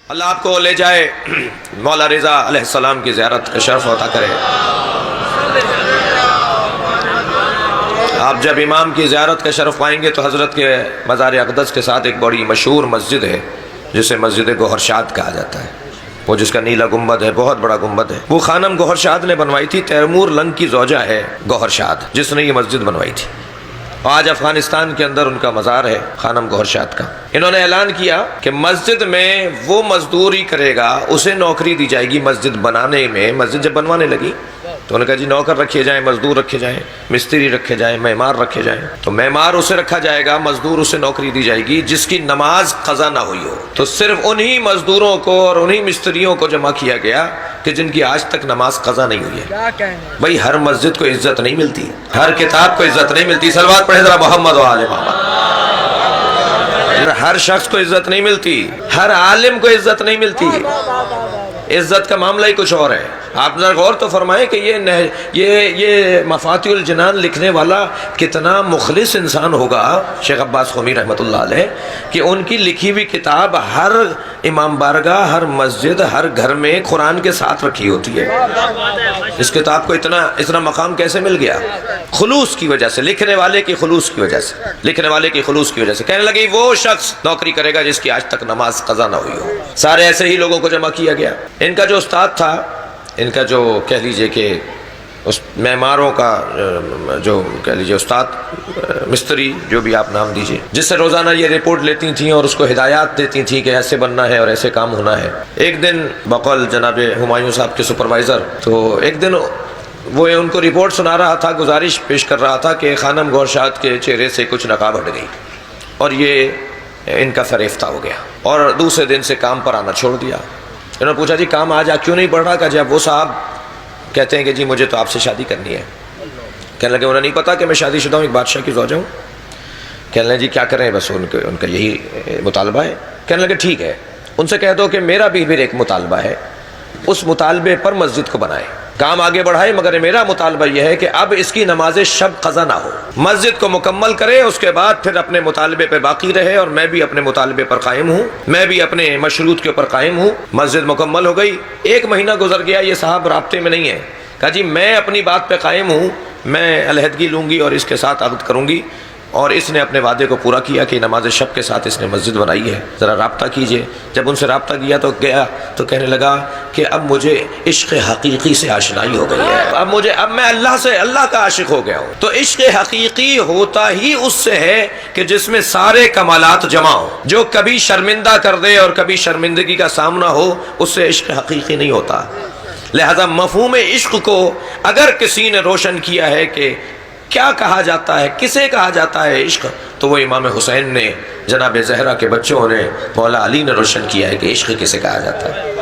اللہ آپ کو لے جائے مولا رضا علیہ السلام کی زیارت کا شرف عطا کرے۔ آپ جب امام کی زیارت کا شرف پائیں گے تو حضرت کے مزار اقدس کے ساتھ ایک بڑی مشہور مسجد ہے جسے مسجد گوہر شاد کہا جاتا ہے، وہ جس کا نیلا گنبد ہے، بہت بڑا گنبد ہے، وہ خانم گوہر شاد نے بنوائی تھی۔ تیمور لنگ کی زوجہ ہے گوہر شاد جس نے یہ مسجد بنوائی تھی، آج افغانستان کے اندر ان کا مزار ہے خانم گوہر شاد کا۔ انہوں نے اعلان کیا کہ مسجد میں وہ مزدوری کرے گا اسے نوکری دی جائے گی مسجد بنانے میں۔ مسجد جب بنوانے لگی تو انہوں نے کہا جی نوکر رکھے جائیں، مزدور رکھے جائیں، مستری رکھے جائیں، معمار رکھے جائیں۔ تو معمار اسے رکھا جائے گا، مزدور اسے نوکری دی جائے گی جس کی نماز قضا نہ ہوئی ہو۔ تو صرف انہی مزدوروں کو اور انہی مستریوں کو جمع کیا گیا کہ جن کی آج تک نماز قضا نہیں ہوئی ہے۔ بھائی ہر مسجد کو عزت نہیں ملتی، ہر کتاب کو عزت نہیں ملتی، صلوات پڑھے ذرا محمد و آل محمد۔ ہر شخص کو عزت نہیں ملتی، ہر عالم کو عزت نہیں ملتی، عزت کا معاملہ ہی کچھ اور ہے۔ آپ ذرا غور تو فرمائیں کہ یہ مفاتیح الجنان لکھنے والا کتنا مخلص انسان ہوگا، شیخ عباس قمی رحمۃ اللہ علیہ، کہ ان کی لکھی ہوئی کتاب ہر امام بارگاہ، ہر مسجد، ہر گھر میں قرآن کے ساتھ رکھی ہوتی ہے۔ اس کتاب کو اتنا مقام کیسے مل گیا؟ خلوص کی وجہ سے، لکھنے والے کی خلوص کی وجہ سے، لکھنے والے کی خلوص کی وجہ سے۔ کہنے لگے وہ شخص نوکری کرے گا جس کی آج تک نماز قضا نہ ہوئی ہو۔ سارے ایسے ہی لوگوں کو جمع کیا گیا۔ ان کا جو استاد تھا، ان کا جو کہہ لیجئے کہ اس معماروں کا جو کہہ لیجئے استاد، مستری، جو بھی آپ نام دیجئے، جس سے روزانہ یہ رپورٹ لیتی تھیں اور اس کو ہدایات دیتی تھیں کہ ایسے بننا ہے اور ایسے کام ہونا ہے۔ ایک دن بقول جناب ہمایوں صاحب کے سپروائزر، تو ایک دن وہ ان کو رپورٹ سنا رہا تھا، گزارش پیش کر رہا تھا کہ خانم گوہر شاد کے چہرے سے کچھ نقاب ہٹ گئی اور یہ ان کا فریفتہ ہو گیا اور دوسرے دن سے کام پر آنا چھوڑ دیا۔ انہوں نے پوچھا جی کام آج کیوں نہیں بڑھ رہا؟ کہ جب وہ صاحب کہتے ہیں کہ جی مجھے تو آپ سے شادی کرنی ہے۔ کہنے لگے انہیں نہیں پتا کہ میں شادی شدہ ہوں، ایک بادشاہ کی زوجہ ہوں۔ کہنے لگے جی کیا کریں، بس ان کا یہی مطالبہ ہے۔ کہنے لگے ٹھیک ہے، ان سے کہہ دو کہ میرا بھی پھر ایک مطالبہ ہے، اس مطالبے پر مسجد کو بنائے، کام آگے بڑھائے، مگر میرا مطالبہ یہ ہے کہ اب اس کی نماز شب قضا نہ ہو، مسجد کو مکمل کرے، اس کے بعد پھر اپنے مطالبے پہ باقی رہے اور میں بھی اپنے مطالبے پر قائم ہوں، میں بھی اپنے مشروط کے اوپر قائم ہوں۔ مسجد مکمل ہو گئی، ایک مہینہ گزر گیا، یہ صاحب رابطے میں نہیں ہے۔ کہا جی میں اپنی بات پہ قائم ہوں، میں علیحدگی لوں گی اور اس کے ساتھ عقد کروں گی، اور اس نے اپنے وعدے کو پورا کیا کہ نماز شب کے ساتھ اس نے مسجد بنائی ہے، ذرا رابطہ کیجئے۔ جب ان سے رابطہ کیا تو کہنے لگا کہ اب مجھے عشق حقیقی سے آشنائی ہو گئی ہے، اب میں اللہ کا عاشق ہو گیا ہوں۔ تو عشق حقیقی ہوتا ہی اس سے ہے کہ جس میں سارے کمالات جمع ہو، جو کبھی شرمندہ کر دے اور کبھی شرمندگی کا سامنا ہو، اس سے عشق حقیقی نہیں ہوتا۔ لہذا مفہوم عشق کو اگر کسی نے روشن کیا ہے کہ کیا کہا جاتا ہے، کسے کہا جاتا ہے عشق، تو وہ امام حسین نے، جناب زہرا کے بچوں نے، مولا علی نے روشن کیا ہے کہ عشق کسے کہا جاتا ہے۔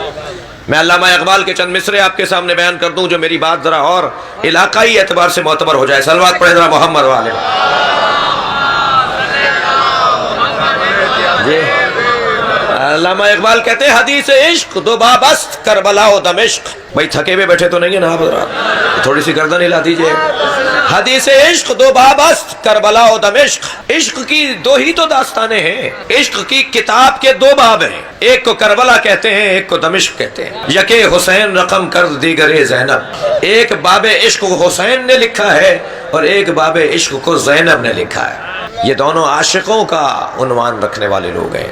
میں علامہ اقبال کے چند مصرے آپ کے سامنے بیان کر دوں جو میری بات ذرا اور علاقائی اعتبار سے معتبر ہو جائے۔ صلوات پڑھے ذرا محمد والے۔ جی علامہ اقبال کہتے ہیں حدیث عشق دو بابست کربلا و دمشق۔ بھائی تھکے ہوئے بیٹھے تو نہیں ہیں نا حضرات، تھوڑی سی گردن ہلا دیجئے۔ حدیث عشق دو بابست کربلا و دمشق، عشق کی دو ہی تو داستانیں ہیں، عشق کی کتاب کے دو باب ہیں، ایک کو کربلا کہتے ہیں، ایک کو دمشق کہتے ہیں۔ یکے حسین رقم کرد دیگرے زینب، ایک باب عشق کو حسین نے لکھا ہے اور ایک باب عشق کو زینب نے لکھا ہے۔ یہ دونوں عاشقوں کا عنوان رکھنے والے لوگ ہیں۔